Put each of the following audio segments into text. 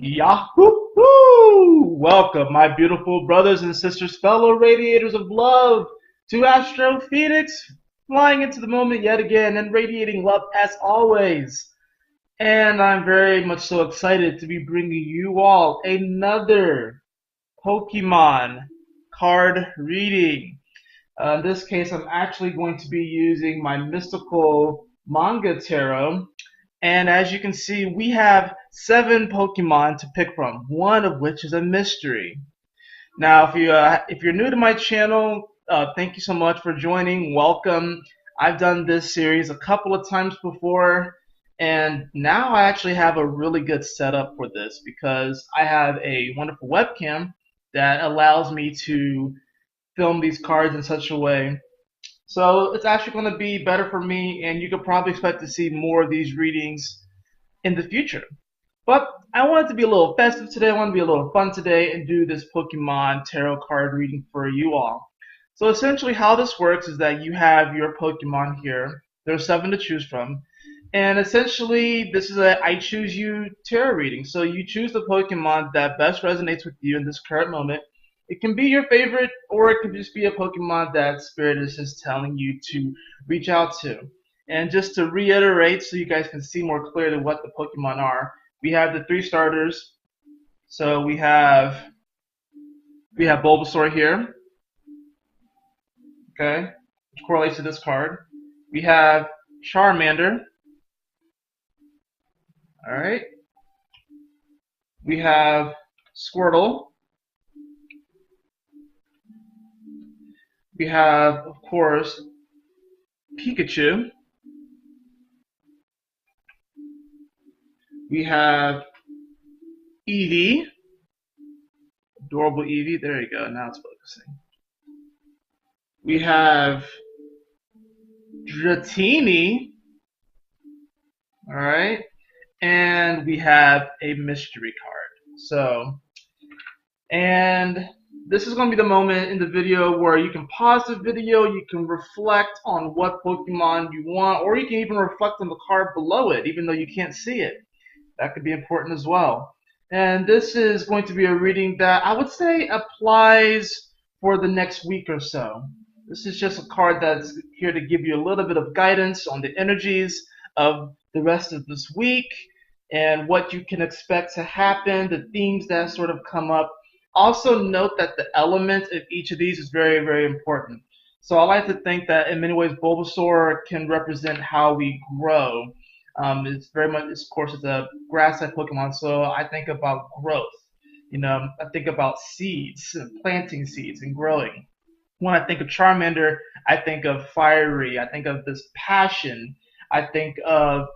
Yahoo! Welcome, my beautiful brothers and sisters, fellow radiators of love, to Astro Fenixx, flying into the moment yet again and radiating love as always. And I'm very much so excited to be bringing you all another Pokemon card reading. In this case, I'm actually going to be using my mystical manga tarot. And as you can see, we have 7 Pokemon to pick from, one of which is a mystery. Now, if you're new to my channel, thank you so much for joining. Welcome. I've done this series a couple of times before, and now I actually have a really good setup for this because I have a wonderful webcam that allows me to film these cards in such a way. So it's actually going to be better for me, and you could probably expect to see more of these readings in the future. But I wanted to be a little festive today. I want to be a little fun today and do this Pokemon tarot card reading for you all. So essentially how this works is that you have your Pokemon here. There are 7 to choose from. And essentially this is a I choose you tarot reading. So you choose the Pokemon that best resonates with you in this current moment. It can be your favorite, or it could just be a Pokemon that Spirit is just telling you to reach out to. And just to reiterate, so you guys can see more clearly what the Pokemon are, we have the 3 starters. So we have Bulbasaur here, okay, which correlates to this card. We have Charmander. All right. We have Squirtle. We have, of course, Pikachu. We have Eevee. Adorable Eevee. There you go. Now it's focusing. We have Dratini. Alright. And we have a mystery card. So, and this is going to be the moment in the video where you can pause the video, you can reflect on what Pokemon you want, or you can even reflect on the card below it, even though you can't see it. That could be important as well. And this is going to be a reading that I would say applies for the next week or so. This is just a card that's here to give you a little bit of guidance on the energies of the rest of this week and what you can expect to happen, the themes that sort of come up. Also note that the element of each of these is very, very important. So I like to think that in many ways Bulbasaur can represent how we grow. It's very much, of course, it's a grass-type Pokemon, so I think about growth. You know, I think about seeds, and planting seeds and growing. When I think of Charmander, I think of fiery. I think of this passion. I think of,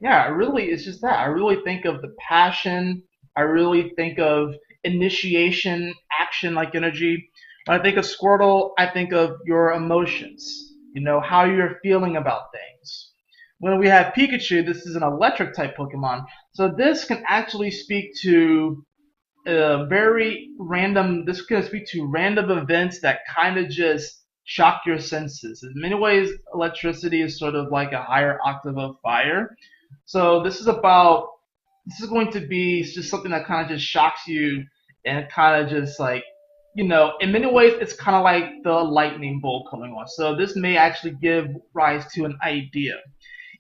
yeah, really, it's just that. I really think of the passion. I really think of initiation, action-like energy. When I think of Squirtle, I think of your emotions, you know, how you're feeling about things. When we have Pikachu, this is an electric-type Pokemon, so this can actually speak to very random, this can speak to random events that kind of just shock your senses. In many ways, electricity is sort of like a higher octave of fire. So this is going to be just something that kind of just shocks you and kind of just like, you know, in many ways, it's kind of like the lightning bolt coming on. So this may actually give rise to an idea.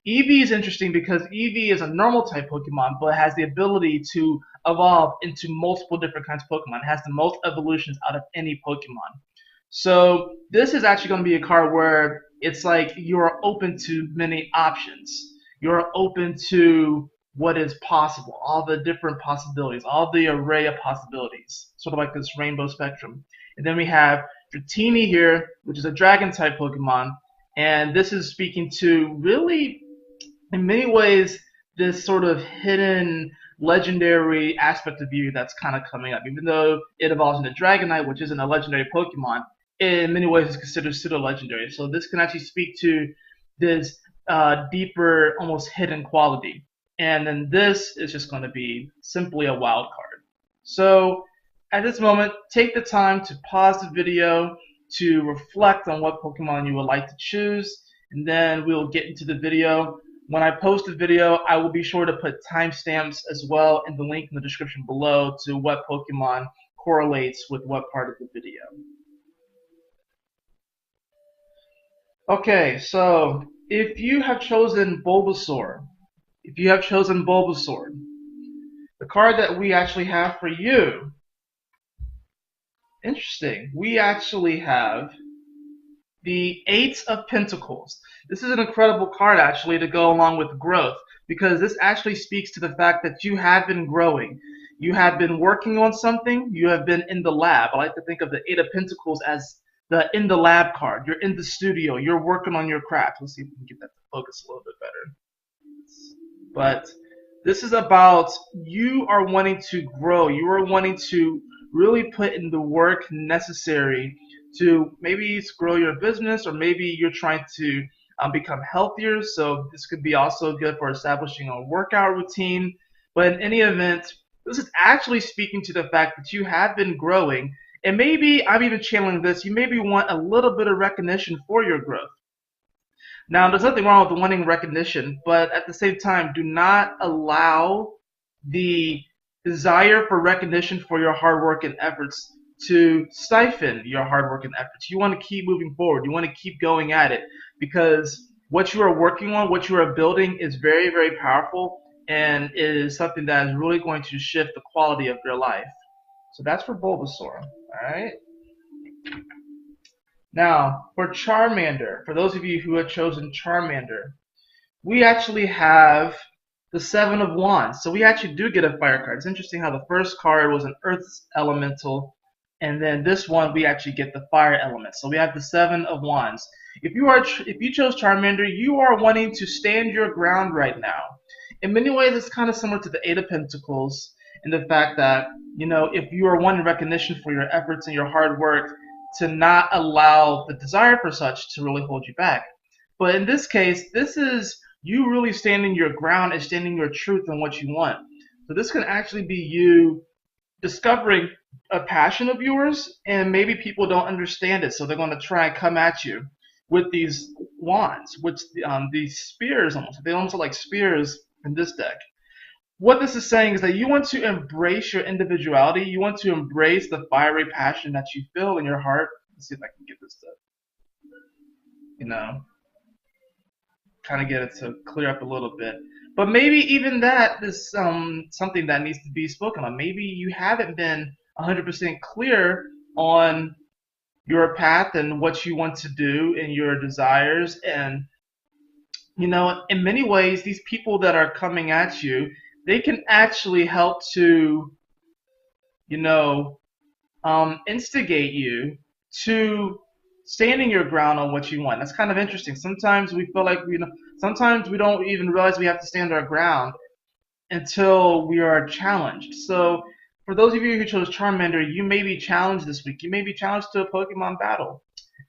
Eevee is interesting because Eevee is a normal type Pokemon, but has the ability to evolve into multiple different kinds of Pokemon. It has the most evolutions out of any Pokemon. So this is actually going to be a card where it's like you're open to many options. You're open to what is possible, all the different possibilities, all the array of possibilities, sort of like this rainbow spectrum. And then we have Dratini here, which is a dragon type Pokemon, and this is speaking to really, in many ways, this sort of hidden legendary aspect of you that's kind of coming up. Even though it evolves into Dragonite, which isn't a legendary Pokemon, in many ways it's considered pseudo-legendary. So this can actually speak to this deeper, almost hidden quality. And then this is just going to be simply a wild card. So at this moment, take the time to pause the video to reflect on what Pokemon you would like to choose, and then we'll get into the video. When I post the video, I will be sure to put timestamps as well in the link in the description below to what Pokemon correlates with what part of the video. Okay, so if you have chosen Bulbasaur, the card that we actually have for you, interesting, we actually have the Eight of Pentacles. This is an incredible card actually to go along with growth, because this actually speaks to the fact that you have been growing. You have been working on something. You have been in the lab. I like to think of the Eight of Pentacles as the in the lab card. You're in the studio. You're working on your craft. Let's see if we can get that to focus a little bit better. But this is about you are wanting to grow. You are wanting to really put in the work necessary to maybe grow your business, or maybe you're trying to become healthier. So this could be also good for establishing a workout routine. But in any event, this is actually speaking to the fact that you have been growing. And maybe I'm even channeling this. You maybe want a little bit of recognition for your growth. Now, there's nothing wrong with wanting recognition, but at the same time, do not allow the desire for recognition for your hard work and efforts to stifle your hard work and efforts. You want to keep moving forward. You want to keep going at it, because what you are working on, what you are building is very, very powerful, and it is something that is really going to shift the quality of your life. So that's for Bulbasaur. Alright? Now, for Charmander, for those of you who have chosen Charmander, we actually have the Seven of Wands. So we actually do get a fire card. It's interesting how the first card was an earth elemental, and then this one we actually get the fire element. So we have the Seven of Wands. If you chose Charmander, you are wanting to stand your ground right now. In many ways, it's kind of similar to the Eight of Pentacles in the fact that, you know, if you are wanting recognition for your efforts and your hard work, to not allow the desire for such to really hold you back. But in this case, this is you really standing your ground and standing your truth on what you want. So this can actually be you discovering a passion of yours, and maybe people don't understand it, so they're going to try and come at you with these wands, which these spears almost. They almost look like spears in this deck. What this is saying is that you want to embrace your individuality. You want to embrace the fiery passion that you feel in your heart. Let's see if I can get this to, you know, kind of get it to clear up a little bit. But maybe even that is something that needs to be spoken on. Maybe you haven't been 100% clear on your path and what you want to do and your desires. And, you know, in many ways, these people that are coming at you, they can actually help to, you know, instigate you to standing your ground on what you want. That's kind of interesting. Sometimes we feel like sometimes we don't even realize we have to stand our ground until we are challenged. So for those of you who chose Charmander, you may be challenged this week. You may be challenged to a Pokemon battle,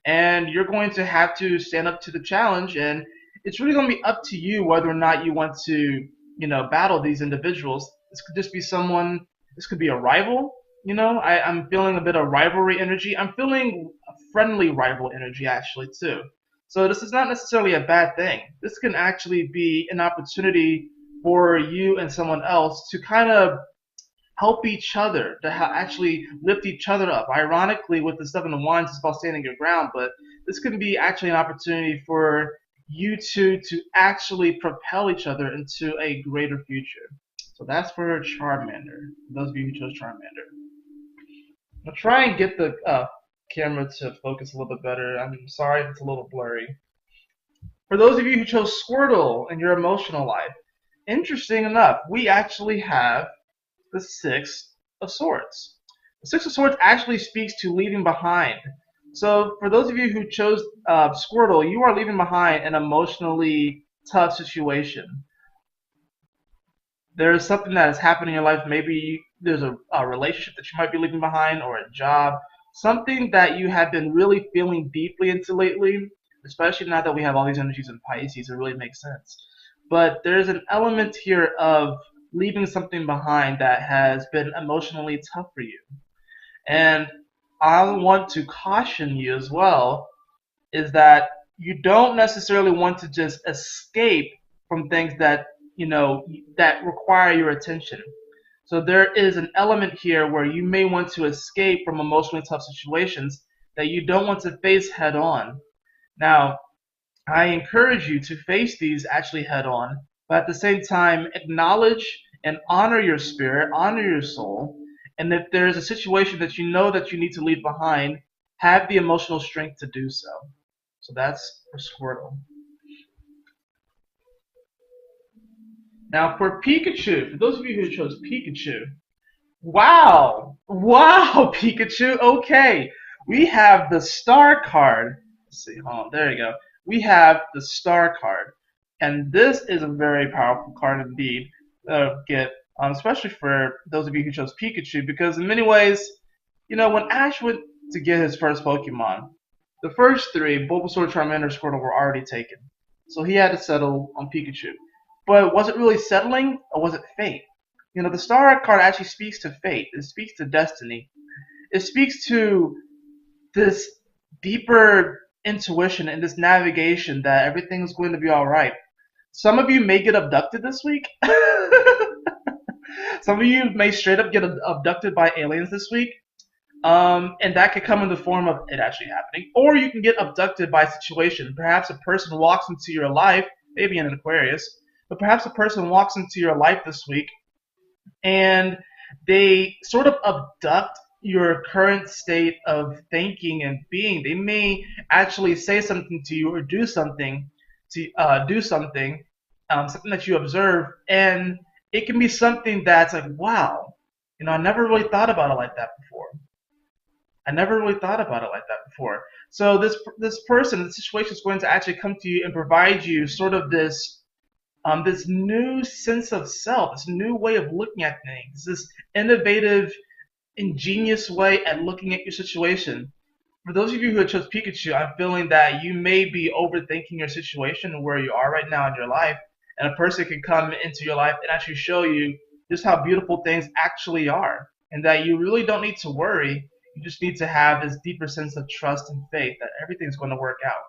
and you're going to have to stand up to the challenge, and it's really going to be up to you whether or not you want to, you know, battle these individuals. This could just be someone, this could be a rival, you know. I'm feeling a bit of rivalry energy. I'm feeling a friendly rival energy actually too. So this is not necessarily a bad thing. This can actually be an opportunity for you and someone else to kind of help each other, to actually lift each other up. Ironically, with the Seven of Wands, it's about standing your ground, but this could be actually an opportunity for you two to actually propel each other into a greater future. So that's for Charmander, for those of you who chose Charmander. I'll try and get the camera to focus a little bit better. I'm sorry if it's a little blurry. For those of you who chose Squirtle in your emotional life, interesting enough, we actually have the Six of Swords. The Six of Swords actually speaks to leaving behind. So for those of you who chose Squirtle, you are leaving behind an emotionally tough situation. There's something that has happened in your life. Maybe there's a relationship that you might be leaving behind, or a job, something that you have been really feeling deeply into lately, especially now that we have all these energies in Pisces. It really makes sense. But there's an element here of leaving something behind that has been emotionally tough for you. And I want to caution you as well is that you don't necessarily want to just escape from things that that require your attention. So there is an element here where you may want to escape from emotionally tough situations that you don't want to face head on. Now, I encourage you to face these actually head on, but at the same time acknowledge and honor your spirit, honor your soul, and if there's a situation that you know that you need to leave behind, have the emotional strength to do so. So that's for Squirtle. Now for Pikachu, for those of you who chose Pikachu, wow, Pikachu. Okay, we have the Star card. Let's see, hold on, there you go. We have the Star card, and this is a very powerful card indeed. Get especially for those of you who chose Pikachu, because in many ways, when Ash went to get his first Pokemon, the first three, Bulbasaur, Charmander, Squirtle, were already taken. So he had to settle on Pikachu. But was it really settling, or was it fate? The Star card actually speaks to fate. It speaks to destiny. It speaks to this deeper intuition and this navigation that everything's going to be alright. Some of you may get abducted this week. Some of you may straight up get abducted by aliens this week. And that could come in the form of it actually happening. Or you can get abducted by a situation. Perhaps a person walks into your life, maybe in an Aquarius, but perhaps a person walks into your life this week and they sort of abduct your current state of thinking and being. They may actually say something to you or do something something that you observe, and it can be something that's like, wow, I never really thought about it like that before. So this person, the situation is going to actually come to you and provide you sort of this new sense of self, this new way of looking at things, this innovative, ingenious way at looking at your situation. For those of you who have chose Pikachu, I'm feeling that you may be overthinking your situation and where you are right now in your life, and a person can come into your life and actually show you just how beautiful things actually are, and that you really don't need to worry. You just need to have this deeper sense of trust and faith that everything's going to work out.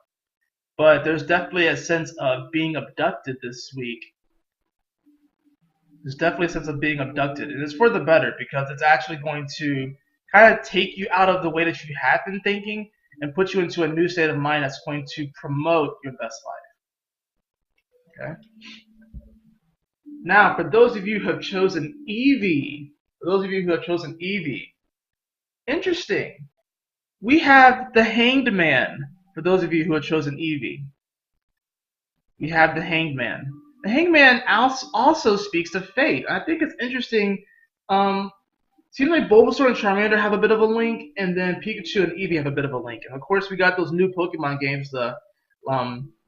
But there's definitely a sense of being abducted this week. There's definitely a sense of being abducted, and it's for the better, because it's actually going to kind of take you out of the way that you have been thinking and put you into a new state of mind that's going to promote your best life. Okay. Now, for those of you who have chosen Eevee, interesting. We have the Hanged Man. For those of you who have chosen Eevee, we have the Hanged Man. The Hanged Man also speaks to fate. I think it's interesting. Seems like Bulbasaur and Charmander have a bit of a link, and then Pikachu and Eevee have a bit of a link. And of course, we got those new Pokemon games, the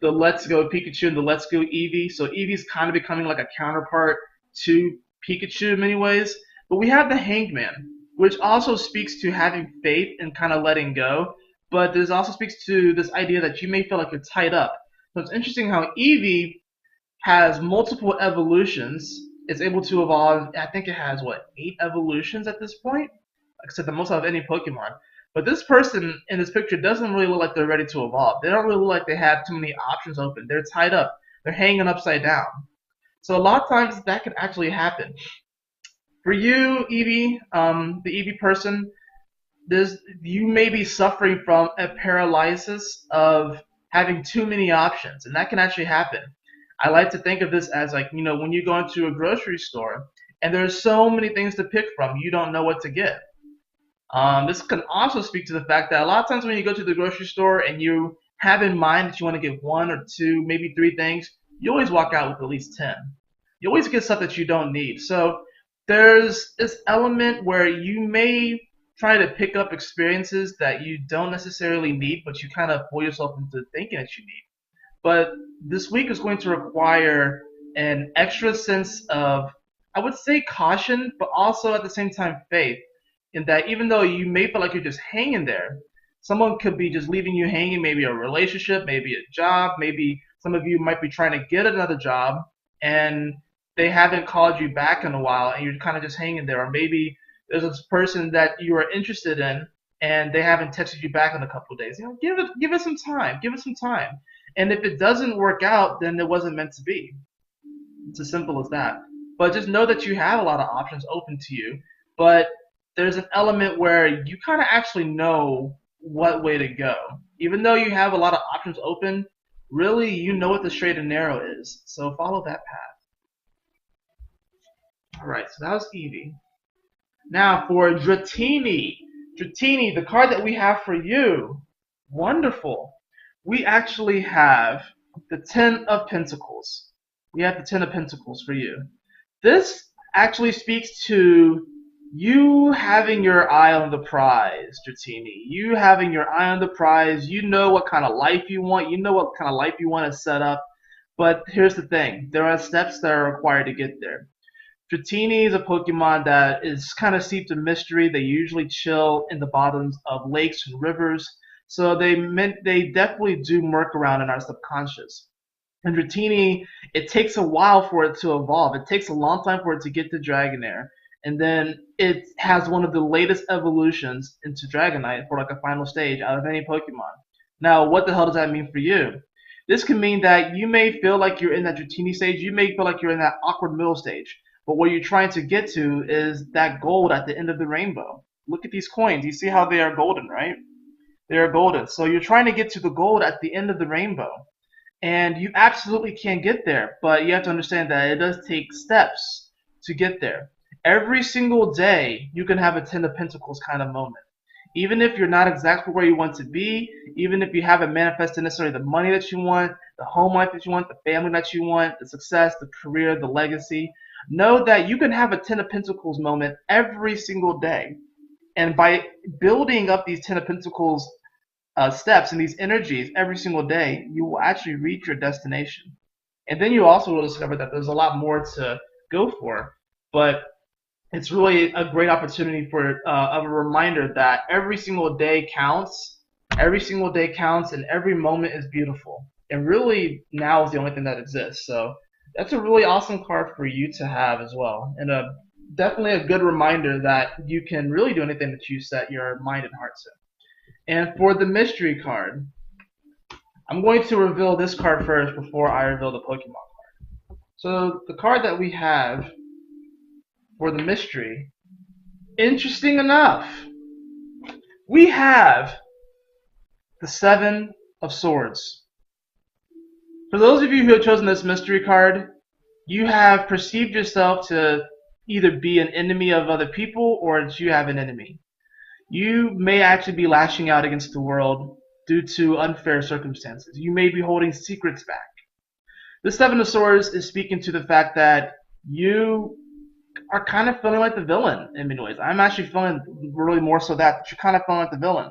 Let's Go Pikachu and the Let's Go Eevee. So Eevee's kind of becoming like a counterpart to Pikachu in many ways. But we have the Hanged Man, which also speaks to having faith and kind of letting go. But this also speaks to this idea that you may feel like you're tied up. So it's interesting how Eevee has multiple evolutions. It's able to evolve. I think it has 8 evolutions at this point. Like I said, the most out of any Pokemon. But this person in this picture doesn't really look like they're ready to evolve. They don't really look like they have too many options open. They're tied up. They're hanging upside down. So a lot of times that could actually happen. For you, Eevee, the Eevee person, you may be suffering from a paralysis of having too many options, and that can actually happen. I like to think of this as like, when you go into a grocery store and there's so many things to pick from, you don't know what to get. This can also speak to the fact that a lot of times when you go to the grocery store and you have in mind that you want to get 1 or 2, maybe 3 things, you always walk out with at least 10. You always get stuff that you don't need. So there's this element where you may try to pick up experiences that you don't necessarily need, but you kind of pull yourself into thinking that you need. But this week is going to require an extra sense of, I would say, caution, but also at the same time faith, in that even though you may feel like you're just hanging there, someone could be just leaving you hanging, maybe a relationship, maybe a job, maybe some of you might be trying to get another job and they haven't called you back in a while and you're kind of just hanging there. Or maybe there's this person that you are interested in and they haven't texted you back in a couple of days. You know, give it some time. Give it some time. And if it doesn't work out, then it wasn't meant to be. It's as simple as that. But just know that you have a lot of options open to you. But there's an element where you kind of actually know what way to go. Even though you have a lot of options open, really you know what the straight and narrow is. So follow that path. Alright, so that was Eevee. Now for Dratini. Dratini, the card that we have for you. Wonderful. We actually have the Ten of Pentacles. We have the Ten of Pentacles for you. This actually speaks to you having your eye on the prize, Dratini. You having your eye on the prize. You know what kind of life you want. You know what kind of life you want to set up. But here's the thing. There are steps that are required to get there. Dratini is a Pokemon that is kind of steeped in mystery. They usually chill in the bottoms of lakes and rivers. So they definitely do murk around in our subconscious. And Dratini, it takes a while for it to evolve. It takes a long time for it to get to Dragonair. And then it has one of the latest evolutions into Dragonite for like a final stage out of any Pokemon. Now, what the hell does that mean for you? This can mean that you may feel like you're in that Dratini stage. You may feel like you're in that awkward middle stage. But what you're trying to get to is that gold at the end of the rainbow. Look at these coins. You see how they are golden, right? They are golden. So you're trying to get to the gold at the end of the rainbow. And you absolutely can get there. But you have to understand that it does take steps to get there. Every single day, you can have a Ten of Pentacles kind of moment. Even if you're not exactly where you want to be, even if you haven't manifested necessarily the money that you want, the home life that you want, the family that you want, the success, the career, the legacy, know that you can have a Ten of Pentacles moment every single day. And by building up these Ten of Pentacles steps and these energies every single day, you will actually reach your destination. And then you also will discover that there's a lot more to go for. But it's really a great opportunity for of a reminder that every single day counts. Every single day counts, and every moment is beautiful. And really, now is the only thing that exists. So that's a really awesome card for you to have as well, and definitely a good reminder that you can really do anything that you set your mind and heart to. And for the mystery card, I'm going to reveal this card first before I reveal the Pokemon card. So the card that we have for the mystery, interesting enough, we have the Seven of Swords. For those of you who have chosen this mystery card, you have perceived yourself to either be an enemy of other people or that you have an enemy. You may actually be lashing out against the world due to unfair circumstances. You may be holding secrets back. The Seven of Swords is speaking to the fact that you are kind of feeling like the villain in many ways. I'm actually feeling really more so that you're kind of feeling like the villain.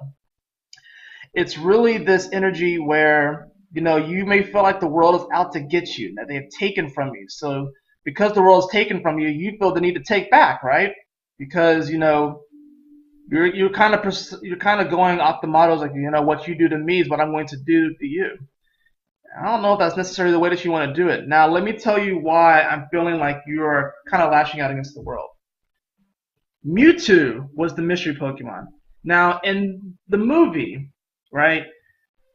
It's really this energy where, you know, you may feel like the world is out to get you, that they have taken from you. So because the world is taken from you, you feel the need to take back, right? Because, you know, you're kind of going off the mottos like, you know, what you do to me is what I'm going to do to you. I don't know if that's necessarily the way that you want to do it. Now, let me tell you why I'm feeling like you're kind of lashing out against the world. Mewtwo was the mystery Pokemon. Now, in the movie, right,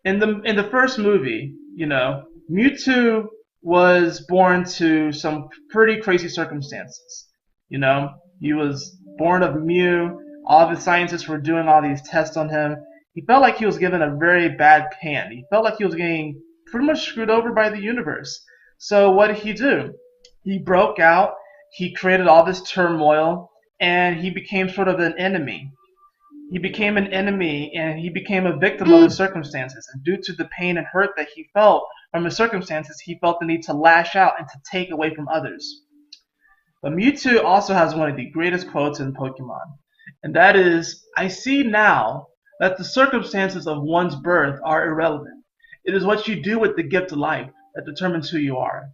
in the first movie, you know, Mewtwo was born to some pretty crazy circumstances. You know, he was born of Mew. All the scientists were doing all these tests on him. He felt like he was given a very bad hand. He felt like he was getting pretty much screwed over by the universe. So what did he do? He broke out, he created all this turmoil, and he became sort of an enemy. He became an enemy, and he became a victim of his circumstances. And due to the pain and hurt that he felt from his circumstances, he felt the need to lash out and to take away from others. But Mewtwo also has one of the greatest quotes in Pokemon. and that is, I see now that the circumstances of one's birth are irrelevant. It is what you do with the gift of life that determines who you are.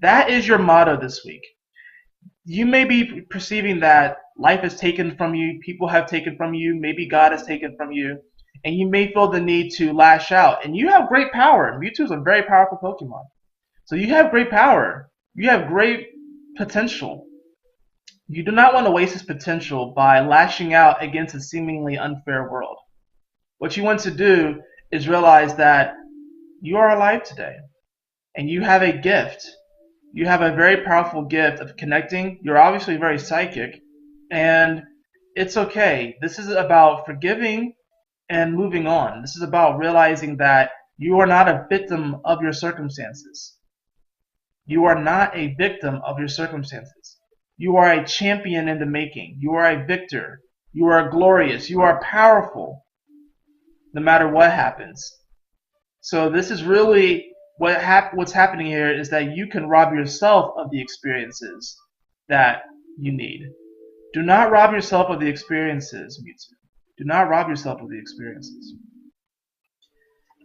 That is your motto this week. You may be perceiving that life is taken from you, people have taken from you, maybe God has taken from you, and you may feel the need to lash out. And you have great power. Mewtwo is a very powerful Pokemon. So you have great power. You have great potential. You do not want to waste this potential by lashing out against a seemingly unfair world. What you want to do is realize that you are alive today, and you have a gift. You have a very powerful gift of connecting. You're obviously very psychic, and it's okay. This is about forgiving and moving on. This is about realizing that you are not a victim of your circumstances. You are not a victim of your circumstances. You are a champion in the making. You are a victor. You are glorious. You are powerful, no matter what happens. So this is really what's happening here, is that you can rob yourself of the experiences that you need. Do not rob yourself of the experiences, Mewtwo. Do not rob yourself of the experiences.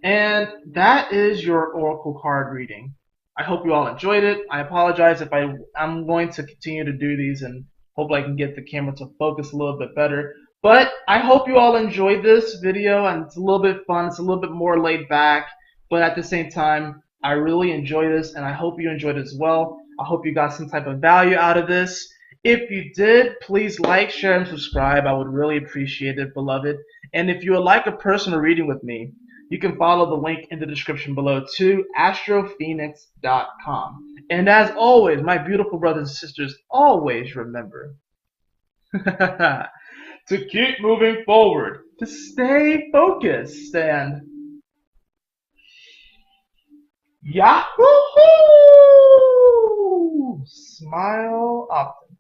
And that is your Oracle card reading. I hope you all enjoyed it. I apologize if I'm going to continue to do these and hope I can get the camera to focus a little bit better. But I hope you all enjoyed this video, and it's a little bit fun. It's a little bit more laid back, but at the same time, I really enjoy this, and I hope you enjoyed it as well. I hope you got some type of value out of this. If you did, please like, share, and subscribe. I would really appreciate it, beloved. And if you would like a personal reading with me, you can follow the link in the description below to astrofenixx.com. And as always, my beautiful brothers and sisters, always remember to keep moving forward, to stay focused, and Yahoo! Smile often.